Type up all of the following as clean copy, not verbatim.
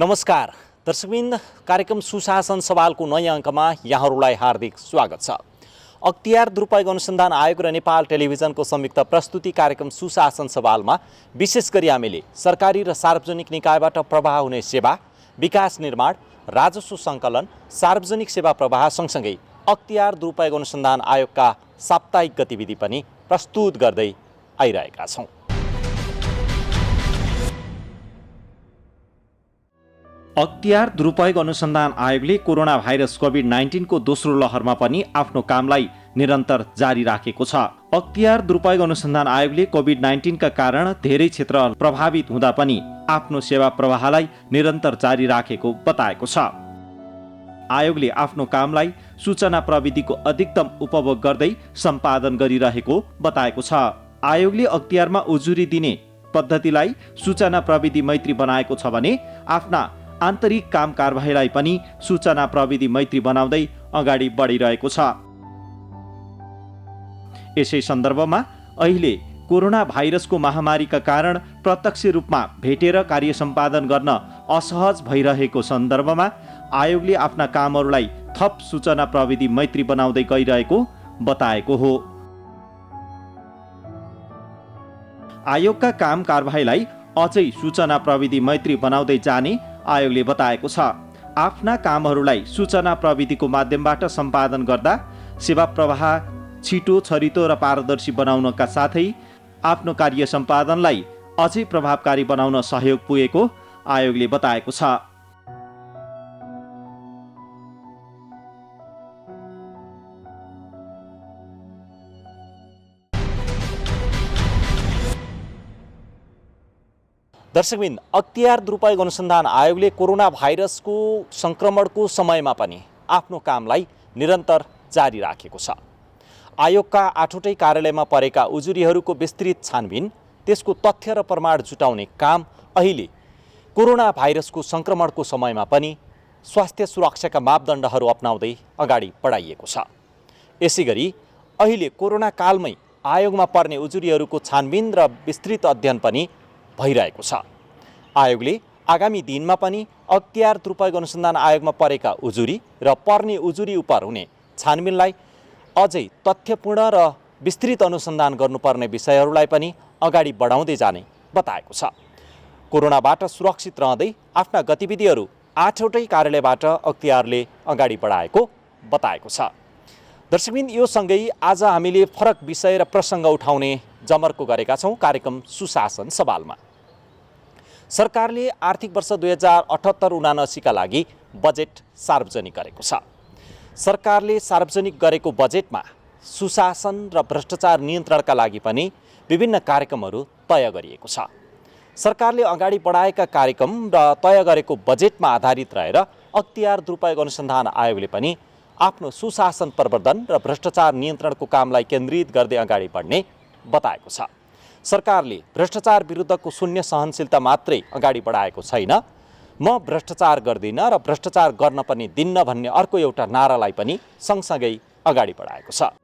नमस्कार दर्शकवृन्द, कार्यक्रम सुशासन सवालको नयाँ अङ्कमा यहाँहरूलाई हार्दिक स्वागत छ। अख्तियार दुरुपयोग अनुसन्धान आयोग र नेपाल टेलिभिजनको संयुक्त प्रस्तुति कार्यक्रम सुशासन सवालमा विशेष गरी हामीले सरकारी र सार्वजनिक निकायबाट प्रवाह हुने सेवा, विकास निर्माण, राजस्व सङ्कलन, सार्वजनिक सेवा प्रवाह सँगसँगै अख्तियार दुरुपयोग अनुसन्धान आयोगका साप्ताहिक गतिविधि पनि प्रस्तुत गर्दै आइरहेका छौँ। अख्तियार दुरुपयोग अनुसन्धान आयोगले कोरोना भाइरस कोभिड-19 को दोस्रो लहरमा पनि आफ्नो कामलाई निरन्तर जारी राखेको छ। अख्तियार दुरुपयोग अनुसन्धान आयोगले कोभिड-19 का कारण धेरै क्षेत्र प्रभावित हुँदा पनि आफ्नो सेवा प्रवाहलाई निरन्तर जारी राखेको बताएको छ। आयोगले आफ्नो कामलाई सूचना प्रविधिको अधिकतम उपभोग गर्दै सम्पादन गरिरहेको बताएको छ। आयोगले अख्तियारमा उजुरी दिने पद्धतिलाई सूचना प्रविधि मैत्री बनाएको छ भने आफ्ना आन्तरिक काम कारबाहीलाई पनि सूचना प्रविधि मैत्री बनाउँदै अगाडि बढिरहेको छ। यसै सन्दर्भमा अहिले कोरोना भाइरसको महामारीका कारण प्रत्यक्ष रूपमा भेटेर कार्य सम्पादन गर्न असहज भइरहेको सन्दर्भमा आयोगले आफ्ना कामहरूलाई थप सूचना प्रविधि मैत्री बनाउँदै गइरहेको बताएको हो। आयोगका काम कारबाहीलाई अझै सूचना प्रविधि मैत्री बनाउँदै जाने आयोगले बताएको छ। आफ्ना कामहरूलाई सूचना प्रविधिको माध्यमबाट सम्पादन गर्दा सेवा प्रवाह छिटो, छरितो र पारदर्शी बनाउनका साथै आफ्नो कार्य सम्पादनलाई अझै प्रभावकारी बनाउन सहयोग पुगेको आयोगले बताएको छ। दर्शकवृन्द, अख्तियार दुरुपयोग अनुसन्धान आयोगले कोरोना भाइरसको संक्रमणको समयमा पनि आफ्नो कामलाई निरन्तर जारी राखेको छ। आयोगका आठवटै कार्यालयमा परेका उजुरीहरूको विस्तृत छानबिन, त्यसको तथ्य र प्रमाण जुटाउने काम अहिले कोरोना भाइरसको संक्रमणको समयमा पनि स्वास्थ्य सुरक्षाका मापदण्डहरू अपनाउँदै अगाडि बढाइएको छ। यसैगरी अहिले कोरोना कालमै आयोगमा पर्ने उजुरीहरूको छानबिन र विस्तृत अध्ययन पनि भइरहेको छ। आयोगले आगामी दिनमा पनि अख्तियार दुरुपयोग अनुसन्धान आयोगमा परेका उजुरी र पर्ने उजुरी उप हुने छानबिनलाई अझै तथ्यपूर्ण र विस्तृत अनुसन्धान गर्नुपर्ने विषयहरूलाई पनि अगाडि बढाउँदै जाने बताएको छ। कोरोनाबाट सुरक्षित रहँदै आफ्ना गतिविधिहरू आठवटै कार्यालयबाट अख्तियारले अगाडि बढाएको बताएको छ। दर्शकवृन्द, यो सँगै आज हामीले फरक विषय र प्रसङ्ग उठाउने जमर्को गरेका छौँ कार्यक्रम सुशासन सवालमा। सरकारले आर्थिक वर्ष 2078-79 का लागि बजेट सार्वजनिक गरेको छ। सरकारले सार्वजनिक गरेको बजेटमा सुशासन र भ्रष्टाचार नियन्त्रणका लागि पनि विभिन्न कार्यक्रमहरू तय गरिएको छ। सरकारले अगाडि बढाएका कार्यक्रम र तय गरेको बजेटमा आधारित रहेर अख्तियार दुरुपयोग अनुसन्धान आयोगले पनि आफ्नो सुशासन प्रवर्धन र भ्रष्टाचार नियन्त्रणको कामलाई केन्द्रित गर्दै अगाडि बढ्ने बताएको छ। सरकारले भ्रष्टाचार विरुद्धको शून्य सहनशीलता मात्रै अगाडि बढाएको छैन, म भ्रष्टाचार गर्दिनँ र भ्रष्टाचार गर्न पनि दिन्न भन्ने अर्को एउटा नारालाई पनि सँगसँगै अगाडि बढाएको छ।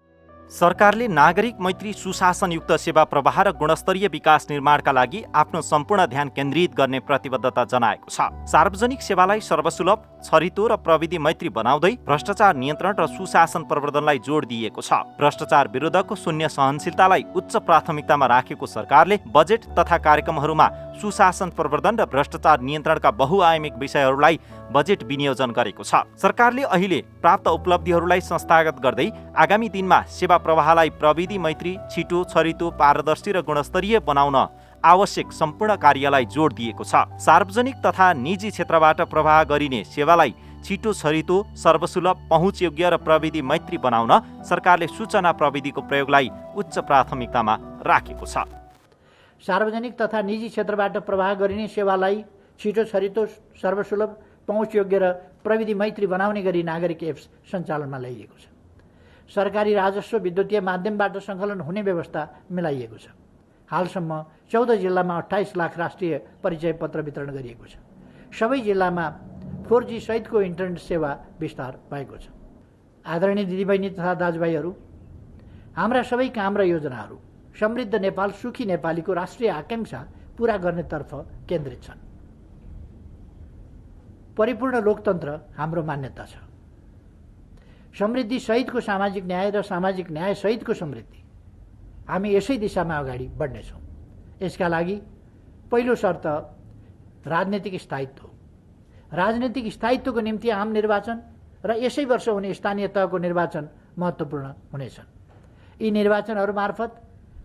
सरकारले नागरिक मैत्री सुशासनयुक्त सेवा प्रवाह र गुणस्तरीय विकास निर्माणका लागि आफ्नो सम्पूर्ण ध्यान केन्द्रित गर्ने प्रतिबद्धता जनाएको छ। सार्वजनिक सेवालाई सर्वसुलभ, छरितो र प्रविधि मैत्री बनाउँदै भ्रष्टाचार नियन्त्रण र सुशासन प्रवर्धनलाई जोड दिएको छ। भ्रष्टाचार विरुद्धको शून्य सहनशीलतालाई उच्च प्राथमिकतामा राखेको सरकारले बजेट तथा कार्यक्रमहरूमा सुशासन प्रवर्धन र भ्रष्टाचार नियन्त्रणका बहुआयामिक विषयहरूलाई बजेट विनियोजन गरेको छ। सरकारले अहिले प्राप्त उपलब्धिहरूलाई संस्थागत गर्दै आगामी दिनमा सेवा प्रवाहलाई प्रविधि मैत्री, छिटो, छरितो, पारदर्शी र गुणस्तरीय बनाउन आवश्यक सम्पूर्ण कार्यलाई जोड दिएको छ। सार्वजनिक तथा निजी क्षेत्रबाट प्रवाह गरिने सेवालाई छिटो, छरितो, सर्वसुलभ, पहुँचयोग्य र प्रविधि मैत्री बनाउन सरकारले सूचना प्रविधिको प्रयोगलाई उच्च प्राथमिकतामा राखेको छ। सार्वजनिक तथा निजी क्षेत्रबाट प्रवाह गरिने सेवालाई छिटो, छरितो, सर्वसुलभ, पहुँचयोग्य र प्रविधि मैत्री बनाउने गरी नागरिक एप्स सञ्चालनमा ल्याइएको छ। सरकारी राजस्व विद्युतीय माध्यमबाट सङ्कलन हुने व्यवस्था मिलाइएको छ। हालसम्म 14 जिल्लामा 28 लाख राष्ट्रिय परिचय पत्र वितरण गरिएको छ। सबै जिल्लामा 4G सहितको इन्टरनेट सेवा विस्तार भएको छ। आदरणीय दिदीबहिनी तथा दाजुभाइहरू, हाम्रा सबै काम र योजनाहरू समृद्ध नेपाल, सुखी नेपालीको राष्ट्रिय आकांक्षा पूरा गर्नेतर्फ केन्द्रित छन्। परिपूर्ण लोकतन्त्र हाम्रो मान्यता छ। समृद्धि सहितको सामाजिक न्याय र सामाजिक न्याय सहितको समृद्धि, हामी यसै दिशामा अगाडि बढ्नेछौँ। यसका लागि पहिलो शर्त राजनीतिक स्थायित्व। राजनीतिक स्थायित्वको निम्ति आम निर्वाचन र यसै वर्ष हुने स्थानीय तहको निर्वाचन महत्त्वपूर्ण हुनेछन्। यी निर्वाचनहरू मार्फत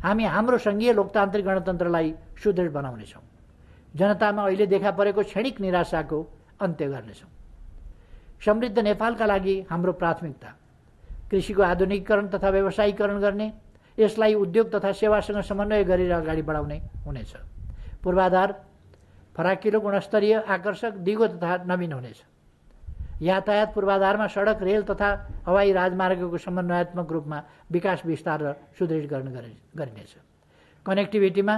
हामी हाम्रो सङ्घीय लोकतान्त्रिक गणतन्त्रलाई सुदृढ बनाउनेछौँ। जनतामा अहिले देखा परेको क्षणिक निराशाको अन्त्य गर्नेछौँ। समृद्ध नेपालका लागि हाम्रो प्राथमिकता कृषिको आधुनिकीकरण तथा व्यवसायीकरण गर्ने, यसलाई उद्योग तथा सेवासँग समन्वय गरेर अगाडि बढाउने हुनेछ। पूर्वाधार फराकिलो, गुणस्तरीय, आकर्षक, दिगो तथा नवीन हुनेछ। यातायात पूर्वाधारमा सडक, रेल तथा हवाई राजमार्गको समन्वयात्मक रूपमा विकास विस्तार र सुदृढीकरण गरिनेछ। कनेक्टिभिटीमा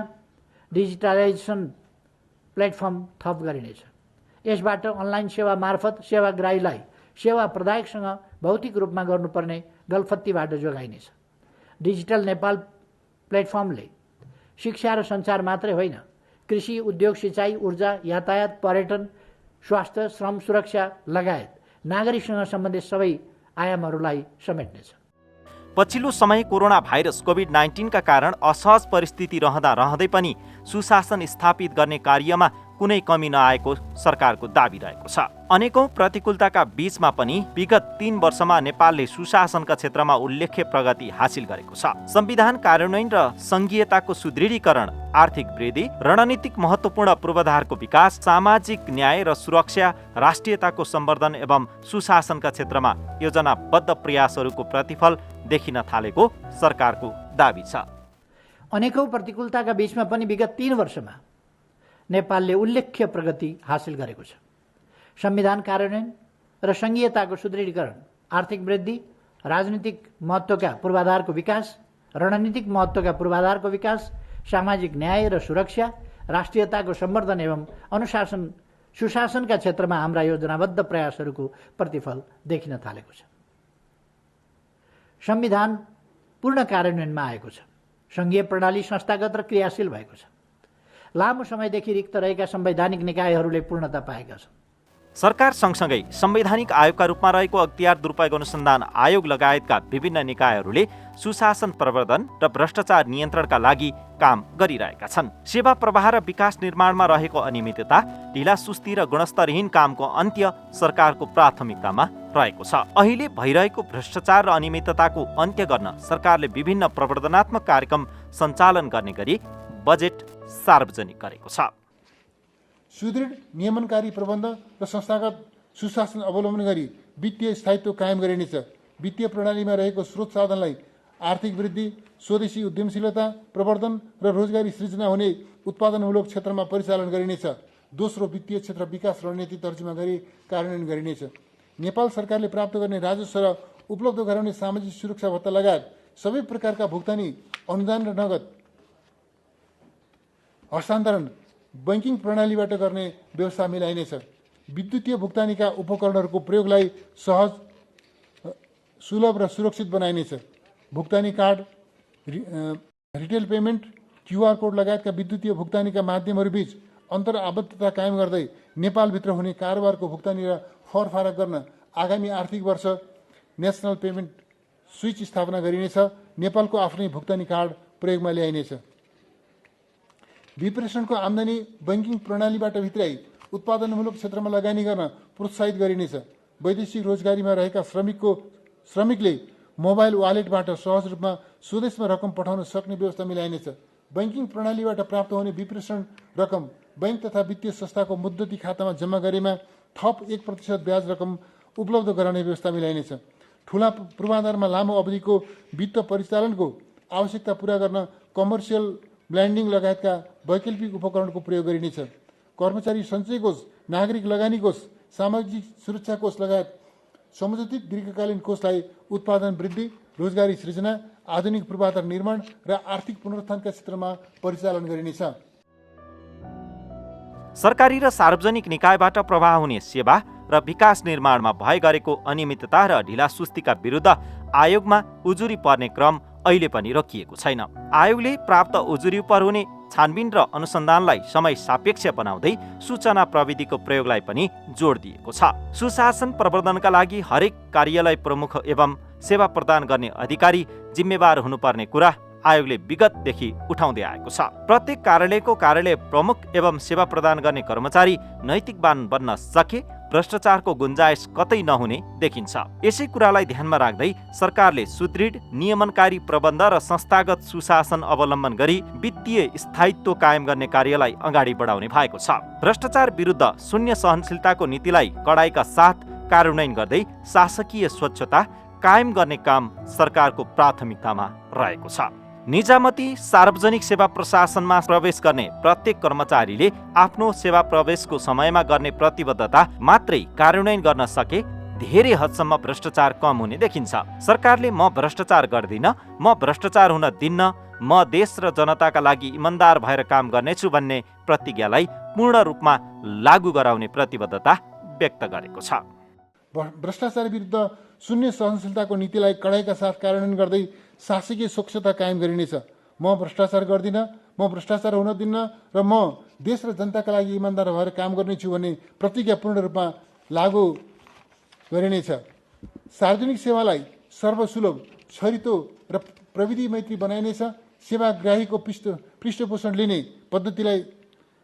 डिजिटलाइजेसन प्लेटफर्म थप गरिनेछ। यसबाट अनलाइन सेवा मार्फत सेवाग्राहीलाई सेवा प्रदायकसँग भौतिक रूपमा गर्नुपर्ने गलफत्तीबाट जोगाइनेछ। डिजिटल नेपाल प्लेटफर्मले शिक्षा र सञ्चार मात्रै होइन, कृषि, उद्योग, सिँचाइ, ऊर्जा, यातायात, पर्यटन, स्वास्थ्य, श्रम सुरक्षा लगायत नागरिकसँग सम्बन्धित सबै आयामहरूलाई समेट्नेछ। पछिल्लो समय कोरोना भाइरस कोभिड-19 का कारण असहज परिस्थिति रहँदै पनि सुशासन स्थापित गर्ने कार्यमा कुनै कमी नआएको सरकारको दाबी रहेको छ। अनेकौं प्रतिकूलताका बीचमा पनि विगत 3 वर्षमा नेपालले सुशासनका क्षेत्रमा उल्लेख्य प्रगति हासिल गरेको छ। संविधान कार्यान्वयन र संघीयताको सुदृढीकरण, आर्थिक वृद्धि, रणनीतिक महत्त्वपूर्ण पूर्वाधारको विकास, सामाजिक न्याय र सुरक्षा, राष्ट्रियताको सम्वर्धन एवं सुशासनका क्षेत्रमा योजनाबद्ध प्रयासहरूको प्रतिफल देखिन थालेको सरकारको दाबी छ। अनेकौं प्रतिकूलताका बीचमा पनि विगत 3 वर्षमा नेपालले उल्लेख्य प्रगति हासिल गरेको छ। संविधान कार्यान्वयन र संघीयताको सुदृढीकरण, आर्थिक वृद्धि, राजनीतिक महत्त्वका पूर्वाधारको विकास, रणनीतिक महत्त्वका पूर्वाधारको विकास, सामाजिक न्याय र सुरक्षा, राष्ट्रियताको सम्वर्धन एवं सुशासनका क्षेत्रमा हाम्रा योजनाबद्ध प्रयासहरूको प्रतिफल देखिन थालेको छ। संविधान पूर्ण कार्यान्वयनमा आएको छ। संघीय प्रणाली संस्थागत र क्रियाशील भएको छ। लामो समयदेखि रिक्त रहेका संवैधानिक निकायहरूले पूर्णता पाएका छन्। सरकार सँगसँगै संवैधानिक आयोगका रूपमा रहेको अख्तियार दुरुपयोग अनुसन्धान आयोग लगायतका विभिन्न निकायहरूले सुशासन प्रवर्धन र भ्रष्टाचार नियन्त्रणका लागि काम गरिरहेका छन्। सेवा प्रवाह र विकास निर्माणमा रहेको अनियमितता, ढिलासुस्ती र गुणस्तरहीन कामको अन्त्य सरकारको प्राथमिकतामा रहेको छ। अहिले भइरहेको भ्रष्टाचार र अनियमितताको अन्त्य गर्न सरकारले विभिन्न प्रवर्धनात्मक कार्यक्रम सञ्चालन गर्ने गरी बजेट सार्वजनिक गरेको छ। सुदृढ नियमनकारी प्रबन्ध र संस्थागत सुशासन अवलम्बन गरी वित्तीय स्थायित्व कायम गरिनेछ। वित्तीय प्रणालीमा रहेको स्रोत साधनलाई आर्थिक वृद्धि, स्वदेशी उद्यमशीलता प्रवर्धन र रोजगारी सृजना हुने उत्पादनमूलक क्षेत्रमा परिचालन गरिनेछ। दोस्रो, वित्तीय क्षेत्र विकास रणनीति तर्जुमा गरी कार्यान्वयन गरिनेछ। नेपाल सरकारले प्राप्त गर्ने राजस्व र उपलब्ध गराउने सामाजिक सुरक्षा भत्ता लगायत सबै प्रकारका भुक्तानी, अनुदान र नगद हस्तान्तरण बैंकिङ प्रणालीबाट गर्ने व्यवस्था मिलाइनेछ। विद्युतीय भुक्तानीका उपकरणहरूको प्रयोगलाई सहज, सुलभ र सुरक्षित बनाइनेछ। भुक्तानी card, retail payment, QR code लगायतका विद्युतीय भुक्तानीका माध्यमहरूबीच अन्तर आबद्धता कायम गर्दै नेपालभित्र हुने कारोबारको भुक्तानी र फरफारक गर्न आगामी आर्थिक वर्ष नेसनल पेमेन्ट स्विच स्थापना गरिनेछ। नेपालको आफ्नै भुक्तानी कार्ड प्रयोगमा ल्याइनेछ। विप्रेषणको आम्दानी बैंकिङ प्रणालीबाट भित्राई उत्पादनमूलक क्षेत्रमा लगानी गर्न प्रोत्साहित गरिनेछ। वैदेशिक रोजगारीमा रहेका श्रमिकले मोबाइल वालेटबाट सहज रूपमा स्वदेशमा रकम पठाउन सक्ने व्यवस्था मिलाइनेछ। बैंकिङ प्रणालीबाट प्राप्त हुने विप्रेषण रकम बैंक तथा वित्तीय संस्थाको मुद्दती खातामा जम्मा गरेमा थप 1% ब्याज रकम उपलब्ध गराउने व्यवस्था मिलाइनेछ। ठूला पूर्वाधारमा लामो अवधिको वित्त परिचालनको आवश्यकता पूरा गर्न कमर्सियल ब्ल्यान्डिङ लगायतका वैकल्पिक उपकरणको प्रयोग गरिनेछ। कर्मचारी सञ्चय कोष, नागरिक लगानी कोष, सामाजिक सुरक्षा कोष लगायत समुचित दीर्घकालीन कोषलाई उत्पादन वृद्धि, रोजगारी सृजना, आधुनिक पूर्वाधार निर्माण र आर्थिक पुनरुत्थानका क्षेत्रमा परिचालन गरिनेछ। सरकारी र सार्वजनिक निकायबाट प्रवाह हुने सेवा र विकास निर्माणमा भए गरेको अनियमितता र ढिलासुस्तीका विरुद्ध आयोगमा उजुरी पर्ने क्रम अहिले पनि रोकिएको छैन। आयोगले प्राप्त उजुरी पर हुने छानबिन र अनुसन्धानलाई समय सापेक्ष बनाउँदै सूचना प्रविधिको प्रयोगलाई पनि जोड दिएको छ। सुशासन प्रवर्धनका लागि हरेक कार्यालय प्रमुख एवं सेवा प्रदान गर्ने अधिकारी जिम्मेवार हुनुपर्ने कुरा आयोगले विगतदेखि उठाउँदै आएको छ। प्रत्येक कार्यालयको कार्यालय प्रमुख एवं सेवा प्रदान गर्ने कर्मचारी नैतिकवान बन्न सके भ्रष्टाचारको गुन्जाइस कतै नहुने देखिन्छ। यसै कुरालाई ध्यानमा राख्दै सरकारले सुदृढ नियमनकारी प्रबन्ध र संस्थागत सुशासन अवलम्बन गरी वित्तीय स्थायित्व कायम गर्ने कार्यलाई अगाडि बढाउने भएको छ। भ्रष्टाचार विरुद्ध शून्य सहनशीलताको नीतिलाई कडाइका साथ कार्यान्वयन गर्दै शासकीय स्वच्छता कायम गर्ने काम सरकारको प्राथमिकतामा रहेको छ। निजामती सार्वजनिक सेवा प्रशासनमा प्रवेश गर्ने प्रत्येक कर्मचारीले आफ्नो सेवा प्रवेशको समयमा गर्ने प्रतिबद्धता मात्रै कार्यान्वयन गर्न सके धेरै हदसम्म भ्रष्टाचार कम हुने देखिन्छ। सरकारले म भ्रष्टाचार गर्दिन, म भ्रष्टाचार हुन दिन्न, म देश र जनताका लागि इमान्दार भएर काम गर्नेछु भन्ने प्रतिज्ञालाई पूर्ण रूपमा लागू गराउने प्रतिबद्धता व्यक्त गरेको छ। भ्रष्टाचार विरुद्ध शून्य सहनशीलताको नीतिलाई कडाइका साथ कार्यान्वयन गर्दै शासकीय स्वच्छता कायम गरिनेछ। म भ्रष्टाचार गर्दिन, म भ्रष्टाचार हुन दिन्न र म देश र जनताका लागि इमान्दार भएर काम गर्नेछु भन्ने प्रतिज्ञा पूर्ण रूपमा लागू गरिनेछ। सार्वजनिक सेवालाई सर्वसुलभ, छरितो र प्रविधि मैत्री बनाइनेछ। सेवाग्राहीको पृष्ठपोषण लिने पद्धतिलाई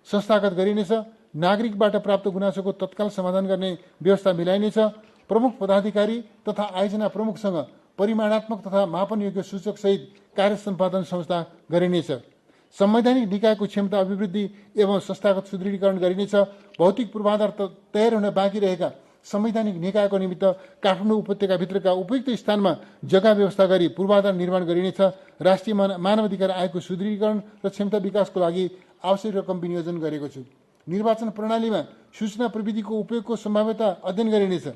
संस्थागत गरिनेछ। नागरिकबाट प्राप्त गुनासोको तत्काल समाधान गर्ने व्यवस्था मिलाइनेछ। प्रमुख पदाधिकारी तथा आयोजना प्रमुखसँग परिमाणात्मक तथा मापनयोग्य सूचक सहित कार्य सम्पादन संस्था गरिनेछ। संवैधानिक निकायको क्षमता अभिवृद्धि एवं संस्थागत सुदृढीकरण गरिनेछ। भौतिक पूर्वाधार तयार हुन बाँकी रहेका संवैधानिक निकायको निमित्त काठमाडौँ उपत्यकाभित्रका उपयुक्त स्थानमा जग्गा व्यवस्था गरी पूर्वाधार निर्माण गरिनेछ। राष्ट्रिय मानवाधिकार आयोगको सुदृढीकरण र क्षमता विकासको लागि आवश्यक रकम विनियोजन गरेको छु। निर्वाचन प्रणालीमा सूचना प्रविधिको उपयोगको सम्भाव्यता अध्ययन गरिनेछ।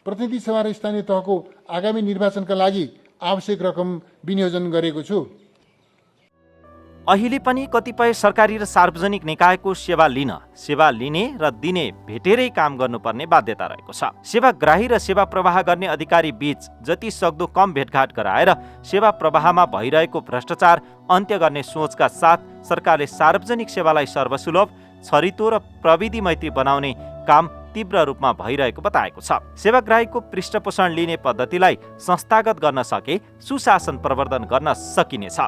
प्रतिनिधि सभा र स्थानीय तहको आगामी निर्वाचनका लागि आवश्यक रकम विनियोजन गरेको छु। अहिले पनि कतिपय सरकारी र सार्वजनिक निकायको सेवा लिने र दिने भेटेरै काम गर्नुपर्ने बाध्यता रहेको छ। सेवाग्राही र सेवा प्रवाह गर्ने अधिकारी बीच जति सक्दो कम भेटघाट गराएर सेवा प्रवाहमा भइरहेको भ्रष्टाचार अन्त्य गर्ने सोचका साथ सरकारले सार्वजनिक सेवालाई सर्वसुलभ, छरितो र प्रविधि मैत्री बनाउने काम तीव्र रूपमा भइरहेको बताएको छ। सेवाग्राहीको पृष्ठपोषण लिने पद्धतिलाई संस्थागत गर्न सके सुशासन प्रवर्धन गर्न सकिनेछ।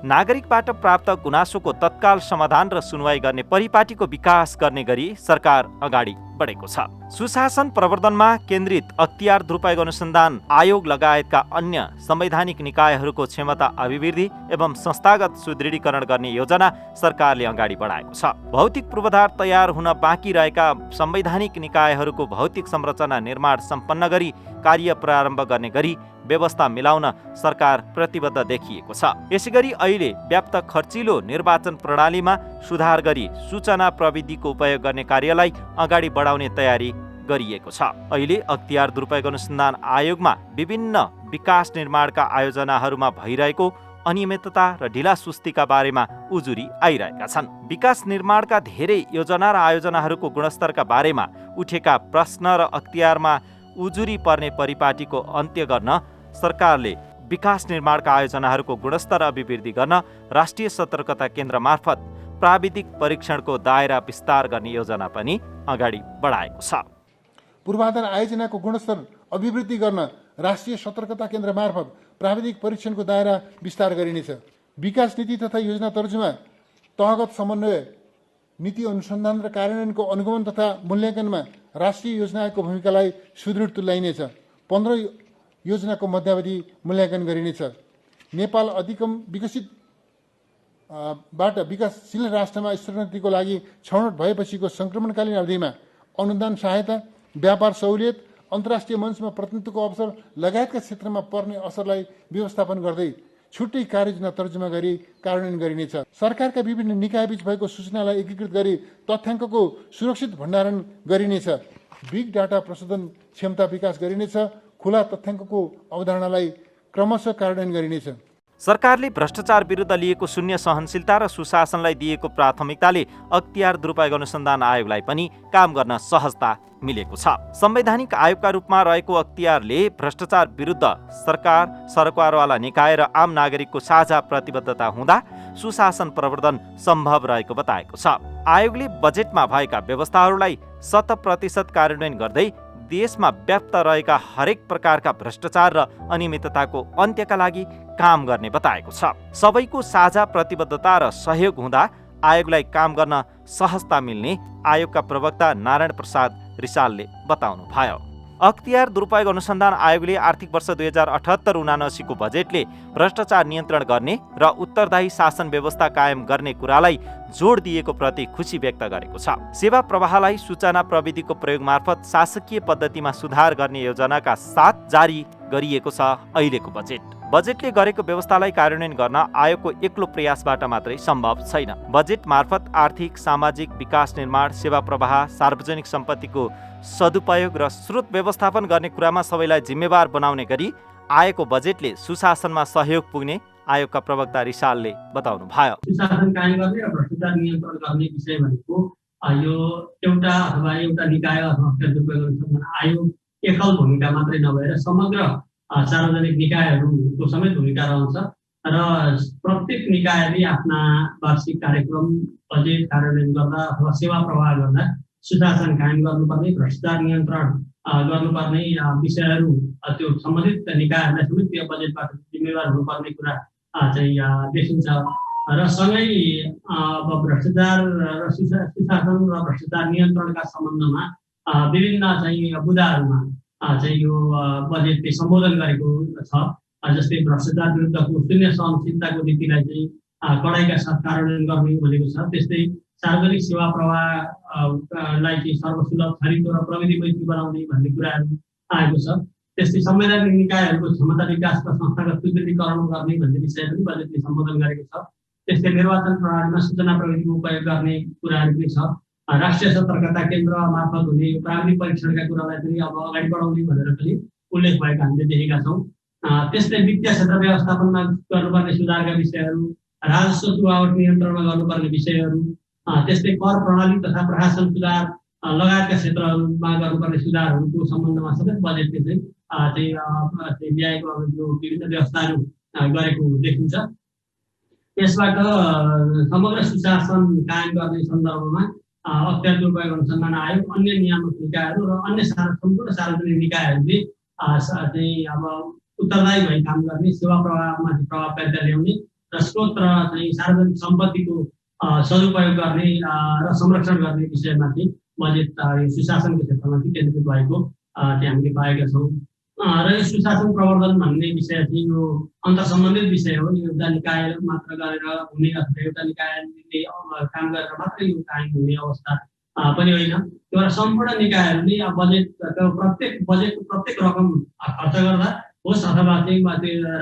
नागरिकबाट प्राप्त गुनासोको तत्काल समाधान र सुनवाई गर्ने परिपाटीको विकास गर्ने गरी सरकार अगाडि बढेको छ। सुशासन प्रवर्धनमा केन्द्रित अख्तियार दुरुपयोग अनुसन्धान आयोग लगायतका अन्य संवैधानिक निकायहरूको क्षमता अभिवृद्धि एवं संस्थागत सुदृढीकरण गर्ने योजना सरकारले अगाडि बढाएको छ। भौतिक पूर्वाधार तयार हुन बाँकी रहेका संवैधानिक निकायहरूको भौतिक संरचना निर्माण सम्पन्न गरी कार्य प्रारम्भ गर्ने गरी व्यवस्था मिलाउन सरकार प्रतिबद्ध देखिएको छ। यसैगरी अहिले व्याप्त खर्चिलो निर्वाचन प्रणालीमा सुधार गरी सूचना प्रविधिको उपयोग गर्ने कार्यलाई अगाडि बढाउने तयारी गरिएको छ। अहिले अख्तियार दुरुपयोग अनुसन्धान आयोगमा विभिन्न विकास निर्माणका आयोजनाहरूमा भइरहेको अनियमितता र ढिलासुस्तीका बारेमा उजुरी आइरहेका छन्। विकास निर्माणका धेरै योजना र आयोजनाहरूको गुणस्तरका बारेमा उठेका प्रश्न र अख्तियारमा उजुरी पर्ने परिपाटीको अन्त्य गर्न सरकारले विकास निर्माणका आयोजनाहरूको गुणस्तर अभिवृद्धि गर्न राष्ट्रिय सतर्कता केन्द्र मार्फत प्राविधिक परीक्षणको दायरा विस्तार गर्ने योजना पनि अगाडि बढाएको छ। पूर्वाधार आयोजनाको गुणस्तर अभिवृद्धि गर्न राष्ट्रिय सतर्कता केन्द्र मार्फत प्राविधिक परीक्षणको दायरा विस्तार गरिनेछ। विकास नीति तथा योजना तर्जुमा, तहगत समन्वय, नीति अनुसन्धान र कार्यान्वयनको अनुगमन तथा मूल्याङ्कनमा राष्ट्रिय योजनाको भूमिकालाई सुदृढ तुल्याइनेछ। 15 योजनाको मध्यावधि मूल्याङ्कन गरिनेछ। नेपाल अधिकम विकसित बाट विकासशील राष्ट्रमा स्तरोन्नतिको लागि छनौट भएपछिको संक्रमणकालीन अवधिमा अनुदान सहायता, व्यापार सहुलियत, अन्तर्राष्ट्रिय मञ्चमा प्रतिनिधित्वको अवसर लगायतका क्षेत्रमा पर्ने असरलाई व्यवस्थापन गर्दै छुट्टै कार्ययोजना तर्जुमा गरी कार्यान्वयन गरिनेछ। सरकारका विभिन्न निकायबीच भएको सूचनालाई एकीकृत गरी तथ्याङ्कको सुरक्षित भण्डारण गरिनेछ। बिग डाटा प्रशोधन क्षमता विकास गरिनेछ। खुला तथ्याङ्कको अवधारणालाई क्रमशः कार्यान्वयन गरिनेछ। सरकारले भ्रष्टाचार विरुद्ध लिएको शून्य सहनशीलता र सुशासनलाई दिएको प्राथमिकताले अख्तियार दुरुपयोग अनुसन्धान आयोगलाई पनि काम गर्न सहजता मिलेको छ। संवैधानिक आयोगका रूपमा रहेको अख्तियारले भ्रष्टाचार विरुद्ध सरकार, सरकारवाला निकाय र आम नागरिकको साझा प्रतिबद्धता हुँदा सुशासन प्रवर्धन सम्भव रहेको बताएको छ। आयोगले बजेटमा भएका व्यवस्थाहरूलाई 100% कार्यान्वयन गर्दै देशमा व्याप्त रहेका हरेक प्रकारका भ्रष्टाचार र अनियमितताको अन्त्यका लागि काम गर्ने बताएको छ। सबैको साझा प्रतिबद्धता र सहयोग हुँदा आयोगलाई काम गर्न सहजता मिल्ने आयोगका प्रवक्ता नारायण प्रसाद रिसालले बताउनुभयो। अख्तियार दुरुपयोग अनुसन्धान आयोगले आर्थिक वर्ष 2078-79 को बजेटले भ्रष्टाचार नियन्त्रण गर्ने र उत्तरदायी शासन व्यवस्था कायम गर्ने कुरालाई जोड दिएको प्रति खुसी व्यक्त गरेको छ। सेवा प्रवाहलाई सूचना प्रविधिको प्रयोग मार्फत शासकीय पद्धतिमा सुधार गर्ने योजनाका साथ जारी गरिएको छ अहिलेको बजेट। बजेटले गरेको व्यवस्थालाई कार्यान्वयन गर्न आयोगको एक्लो प्रयासबाट मात्रै सम्भव छैन। बजेट मार्फत आर्थिक, सामाजिक विकास निर्माण, सेवा प्रवाह, सार्वजनिक सम्पत्तिको सदुपयोग र स्रोत व्यवस्थापन गर्ने कुरामा सबैलाई जिम्मेवार बनाउने गरी आएको बजेटले सुशासनमा सहयोग पुग्ने आयोगका प्रवक्ता रिसालले बताउनु भयो। सुशासन कायम गर्ने र भ्रष्टाचार नियन्त्रण गर्ने विषय भनेको यो एउटा अथवा एउटा निकाय अथवा अख्तियार दुरुपयोग अनुसन्धान आयोग एकल भूमिका मात्रै नभएर समग्र सार्वजनिक निकायहरूको समेत भूमिका रहन्छ र प्रत्येक निकायले आफ्ना वार्षिक कार्यक्रम, बजेट कार्यान्वयन गर्दा अथवा सेवा प्रवाह गर्दा सुशासन कायम गर्नुपर्ने, भ्रष्टाचार नियन्त्रण गर्नुपर्ने विषयहरू त्यो सम्बन्धित निकायहरूलाई समेत त्यो बजेटबाट जिम्मेवार हुनुपर्ने कुरा चाहिँ देखिन्छ। र सँगै अब भ्रष्टाचार र सुशासन र भ्रष्टाचार नियन्त्रणका सम्बन्धमा विभिन्न चाहिँ बुँदाहरूमा चाहिँ यो बजेटले सम्बोधन गरेको छ। जस्तै भ्रष्टाचार विरुद्धको शून्य सहनशीलताको नीतिलाई चाहिँ कडाइका साथ कार्यान्वयन गर्ने भनेको छ। त्यस्तै सार्वजनिक सेवा प्रवाहलाई चाहिँ सर्वसुलभ, छरितो र प्रविधि मैत्री बनाउने भन्ने कुराहरू आएको छ। त्यस्तै संवैधानिक निकायहरूको क्षमता विकास र संस्थागत सुदृढीकरण गर्ने भन्ने विषय पनि बजेटले सम्बोधन गरेको छ। त्यस्तै निर्वाचन प्रणालीमा सूचना प्रविधिको उपयोग गर्ने कुराहरू पनि छ। राष्ट्रिय सतर्कता केन्द्र मार्फत हुने प्राविधिक परीक्षणका कुरालाई पनि अब अगाडि बढाउने भनेर पनि उल्लेख भएको हामीले देखेका छौँ। त्यस्तै वित्तीय क्षेत्र व्यवस्थापनमा गर्नुपर्ने सुधारका विषयहरू, राजस्व चुहावट नियन्त्रणमा गर्नुपर्ने विषयहरू, त्यस्तै कर प्रणाली तथा प्रशासन सुधार लगायतका क्षेत्रहरूमा गर्नुपर्ने सुधारहरूको सम्बन्धमा समेत बजेटले चाहिँ ल्याएको अब यो विभिन्न व्यवस्थाहरू गरेको देखिन्छ। यसबाट समग्र सुशासन कायम गर्ने सन्दर्भमा अख्तियार दुरुपयोग अनुसन्धान आयोग, अन्य नियामक निकायहरू र अन्य सम्पूर्ण सार्वजनिक निकायहरूले चाहिँ अब उत्तरदायी भई काम गर्ने, सेवा प्रवाहमाथि प्रभावकारिता ल्याउने र स्रोत र चाहिँ सार्वजनिक सम्पत्तिको सदुपयोग गर्ने र संरक्षण गर्ने विषयमाथि बजेट यो सुशासनको क्षेत्रमा चाहिँ केन्द्रित भएको चाहिँ हामीले पाएका छौँ। र यो सुशासन प्रवर्धन भन्ने विषय चाहिँ यो अन्तर्सम्बन्धित विषय हो। यो एउटा निकाय मात्र गरेर हुने अथवा एउटा निकायले काम गरेर मात्रै यो कायम हुने अवस्था पनि होइन। एउटा सम्पूर्ण निकायहरूले बजेटको प्रत्येक रकम खर्च गर्दा होस् अथवा चाहिँ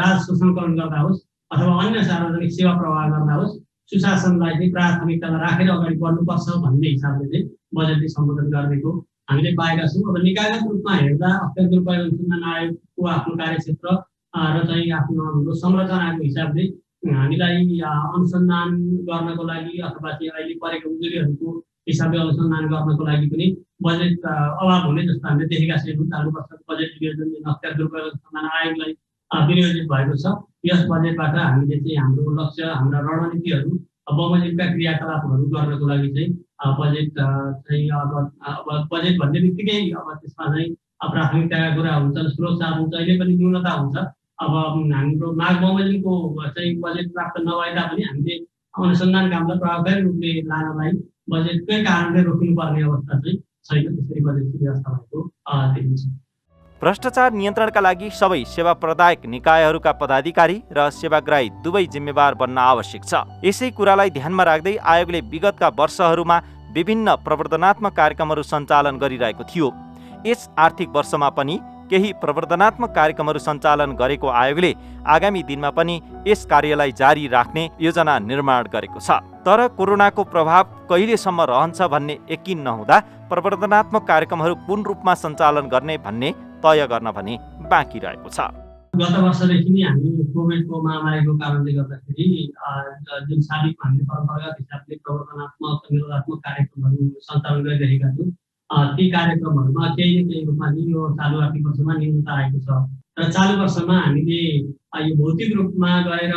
राजस्व सङ्कलन गर्दा होस् अथवा अन्य सार्वजनिक सेवा प्रवाह गर्दा होस्, सुशासनलाई चाहिँ प्राथमिकतामा राखेर अगाडि बढ्नुपर्छ भन्ने हिसाबले चाहिँ बजेटले सम्बोधन गरेको हामीले पाएका छौँ। अब निकायगत रूपमा हेर्दा अख्तियार दुरुपयोग अनुसन्धान आयोगको आफ्नो कार्यक्षेत्र र चाहिँ आफ्नो संरचनाको हिसाबले हामीलाई अनुसन्धान गर्नको लागि अथवा चाहिँ अहिले परेको उजुरीहरूको हिसाबले अनुसन्धान गर्नको लागि पनि बजेट अभाव हुने जस्तो हामीले देखेका छैनौँ। चालु वर्षको बजेट विनियोजन अख्तियार दुरुपयोग अनुसन्धान आयोगलाई विनियोजित भएको छ। यस बजेटबाट हामीले चाहिँ हाम्रो लक्ष्य, हाम्रा रणनीतिहरू, बमोजिमका क्रियाकलापहरू गर्नको लागि चाहिँ बजेट चाहिँ अब बजेट भन्ने बित्तिकै अब त्यसमा चाहिँ प्राथमिकताका कुरा हुन्छन्, स्रोत साधन अहिले पनि न्यूनता हुन्छ। अब हाम्रो माग बमोजिमको चाहिँ बजेट प्राप्त नभए तापनि हामीले अनुसन्धान कामलाई प्रभावकारी रूपले लानलाई बजेटकै कारणले रोकिनुपर्ने अवस्था चाहिँ छैन। त्यसरी बजेटको व्यवस्था भएको देखिन्छ। भ्रष्टाचार नियन्त्रणका लागि सबै सेवा प्रदायक निकायहरूका पदाधिकारी र सेवाग्राही दुवै जिम्मेवार बन्न आवश्यक छ। यसै कुरालाई ध्यानमा राख्दै आयोगले विगतका वर्षहरूमा विभिन्न प्रवर्धनात्मक कार्यक्रमहरू सञ्चालन गरिरहेको थियो। यस आर्थिक वर्षमा पनि केही प्रवर्धनात्मक कार्यक्रमहरू सञ्चालन गरेको आयोगले आगामी दिनमा पनि यस कार्यलाई जारी राख्ने योजना निर्माण गरेको छ। तर कोरोनाको प्रभाव कहिलेसम्म रहन्छ भन्ने यकिन नहुँदा प्रवर्धनात्मक कार्यक्रमहरू कुन रूपमा सञ्चालन गर्ने भन्ने तय गर्न भने बाँकी रहेको छ। गत वर्षदेखि नै हामी कोभिडको महामारीको कारणले गर्दाखेरि जुन सालिक हामीले परम्परागत हिसाबले प्रवर्तनात्मक निरोधात्मक कार्यक्रमहरू सञ्चालन गरिरहेका छौँ ती कार्यक्रमहरूमा केही न केही रूपमा चाहिँ यो चालु आर्थिक वर्षमा न्यूनता आएको छ र चालु वर्षमा हामीले यो भौतिक रूपमा गएर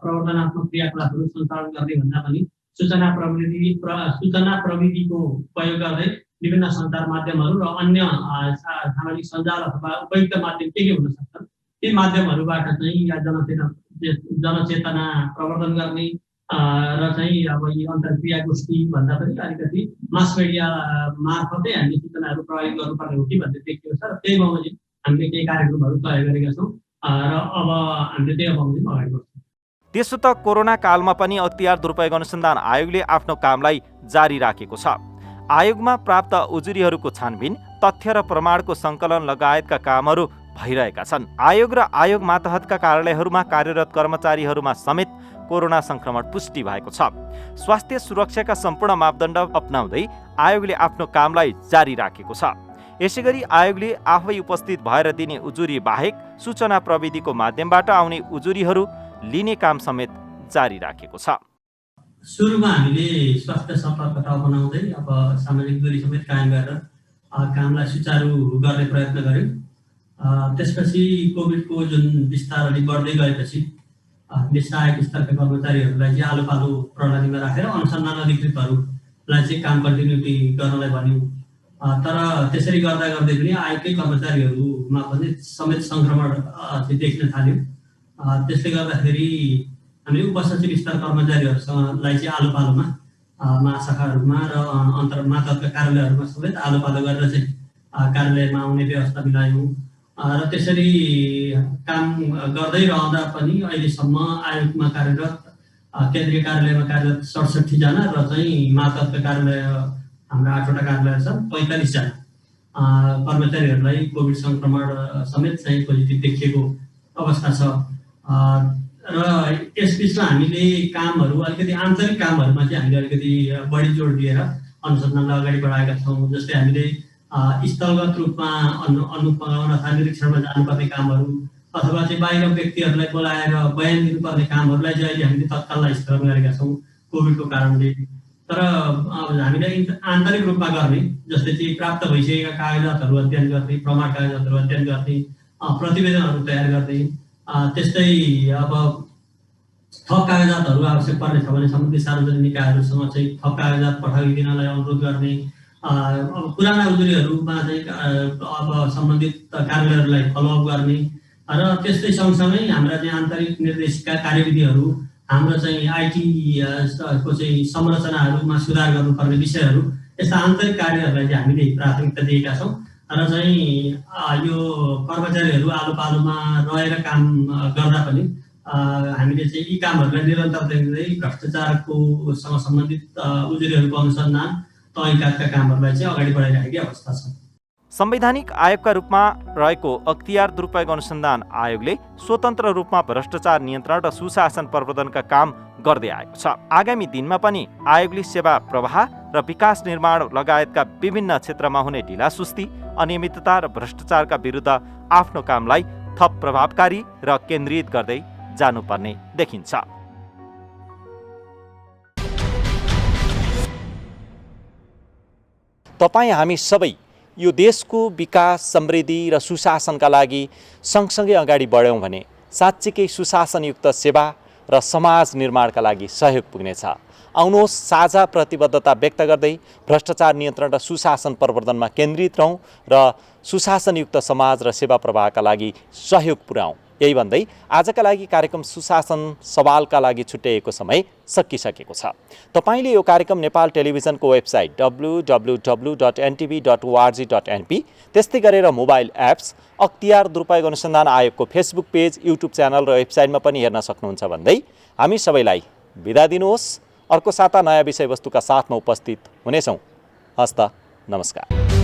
प्रवर्तनात्मक क्रियाकलापहरू सञ्चालन गर्ने भन्दा पनि सूचना प्रविधिको प्रयोग गर्दै विभिन्न सञ्चार माध्यमहरू र अन्य सामाजिक सञ्जाल अथवा उपयुक्त माध्यम के हुन सक्छन् ती माध्यमहरूबाट चाहिँ जनचेतना प्रवर्धन गर्ने र चाहिँ अब यो अन्तर्क्रिया गोष्ठी भन्दा पनि अलिकति मास मिडिया मार्फतै हामीले सूचनाहरू प्रयोग गर्नुपर्ने हो कि भन्ने देखिएको छ र त्यही बमोजिम हामीले केही कार्यक्रमहरू तय गरेका छौँ र अब हामीले त्यही बमोजिम अगाडि बढ्छौँ। त्यसो त कोरोना कालमा पनि अख्तियार दुरुपयोग अनुसन्धान आयोगले आफ्नो कामलाई जारी राखेको छ। आयोगमा प्राप्त उजुरीहरूको छानबिन, तथ्य र प्रमाणको सङ्कलन लगायतका कामहरू भइरहेका छन्। आयोग र आयोग मातहतका कार्यालयहरूमा कार्यरत कर्मचारीहरूमा समेत कोरोना संक्रमण पुष्टि भएको छ। स्वास्थ्य सुरक्षाका सम्पूर्ण मापदण्ड अपनाउँदै आयोगले आफ्नो कामलाई जारी राखेको छ। यसैगरी आयोगले आफै उपस्थित भएर दिने उजुरी बाहेक सूचना प्रविधिको माध्यमबाट आउने उजुरीहरू लिने काम समेत जारी राखेको छ। सुरुमा हामीले स्वास्थ्य सतर्कता अपनाउँदै अब सामाजिक दूरी समेत कायम गरेर कामलाई सुचारू गर्ने प्रयत्न गर्यौँ। त्यसपछि कोभिडको जुन विस्तार अलिक बढ्दै गएपछि हामीले सहायक स्तरका कर्मचारीहरूलाई चाहिँ आलो पालो प्रणालीमा राखेर अनुसन्धान अधिकृतहरूलाई चाहिँ काम कन्टिन्युटी गर्नलाई भन्यौँ। तर त्यसरी गर्दा गर्दै पनि आयोगकै कर्मचारीहरूमा पनि समेत सङ्क्रमण देखिन थाल्यो। त्यसले गर्दाखेरि हामीले उपसचिव स्तर कर्मचारीहरूलाई चाहिँ आलो पालोमा महाशाखाहरूमा र मातहतका कार्यालयहरूमा समेत आलो पालो गरेर चाहिँ कार्यालयमा आउने व्यवस्था मिलायौँ र त्यसरी काम गर्दै रहँदा पनि अहिलेसम्म आयोगमा कार्यरत केन्द्रीय कार्यालयमा कार्यरत 67 जना र चाहिँ मातहतका कार्यालय हाम्रा 8वटा कार्यालय छन् 45 जना कर्मचारीहरूलाई कोभिड सङ्क्रमण समेत चाहिँ पोजिटिभ देखिएको अवस्था छ। र यसबिचमा हामीले कामहरू अलिकति आन्तरिक कामहरूमा चाहिँ हामीले अलिकति बढी जोड दिएर अनुसन्धानलाई अगाडि बढाएका छौँ। जस्तै हामीले स्थलगत रूपमा अनुगमन अथवा निरीक्षणमा जानुपर्ने कामहरू अथवा चाहिँ बाहिर व्यक्तिहरूलाई बोलाएर बयान दिनुपर्ने कामहरूलाई चाहिँ अहिले हामीले तत्काललाई स्थगन गरेका छौँ कोभिडको कारणले। तर अब हामीले आन्तरिक रूपमा गर्ने जस्तै चाहिँ प्राप्त भइसकेका कागजातहरू अध्ययन गर्ने, प्रमाण कागजातहरू अध्ययन गर्ने, प्रतिवेदनहरू तयार गर्ने, त्यस्तै अब थप कागजातहरू आवश्यक पर्ने छ भने सम्बन्धित सार्वजनिक निकायहरूसँग चाहिँ थप कागजात पठाइदिनलाई अनुरोध गर्ने, अब पुराना उजुरीहरूमा चाहिँ अब सम्बन्धित कार्यालयहरूलाई फलोअप गर्ने र त्यस्तै सँगसँगै हाम्रा चाहिँ आन्तरिक निर्देशिका कार्यविधिहरू हाम्रो चाहिँ आइटी को चाहिँ संरचनाहरूमा सुधार गर्नुपर्ने विषयहरू यस्ता आन्तरिक कार्यहरूलाई चाहिँ हामीले प्राथमिकता दिएका छौँ र चाहिँ यो कर्मचारीहरू आलो पालोमा रहेर काम गर्दा पनि हामीले चाहिँ यी कामहरूलाई निरन्तरता दिँदै भ्रष्टाचारको सँग सम्बन्धित उजुरीहरूको अनुसन्धान तहकिकातका कामहरूलाई चाहिँ अगाडि बढाइरहेको अवस्था छ। संवैधानिक आयोगका रूपमा रहेको अख्तियार दुरुपयोग अनुसन्धान आयोगले स्वतन्त्र रूपमा भ्रष्टाचार नियन्त्रण र सुशासन प्रवर्धनका काम गर्दै आएको छ। आगामी दिनमा पनि आयोगले सेवा प्रवाह र विकास निर्माण लगायतका विभिन्न क्षेत्रमा हुने ढिलासुस्ती, अनियमितता र भ्रष्टाचारका विरुद्ध आफ्नो कामलाई थप प्रभावकारी र केन्द्रित गर्दै जानुपर्ने देखिन्छ। तपाईँ हामी सबै यो देशको विकास, समृद्धि र सुशासनका लागि सँगसँगै अगाडि बढ्यौँ भने साँच्चीकै सुशासनयुक्त सेवा र समाज निर्माणका लागि सहयोग पुग्नेछ। आउनुहोस् साझा प्रतिबद्धता व्यक्त गर्दै भ्रष्टाचार नियन्त्रण र सुशासन प्रवर्धनमा केन्द्रित रहौँ र सुशासनयुक्त समाज र सेवा प्रवाहका लागि सहयोग पुर्याउँ। यही भन्दै आजका लागि कार्यक्रम सुशासन सवालका लागि छुट्याइएको समय सकिसकेको छ। तपाईले यो कार्यक्रम नेपाल टेलिभिजनको वेबसाइट www.ntv.org.np त्यस्तै गरेर मोबाइल एप्स, अख्तियार दुरुपयोग अनुसन्धान आयोगको फेसबुक पेज, युट्युब च्यानल र वेबसाइटमा पनि हेर्न सक्नुहुन्छ भन्दै हामी सबैलाई बिदा दिनुहोस्। अर्को साता नयाँ विषयवस्तुका साथमा उपस्थित हुनेछौँ। हस्त नमस्कार।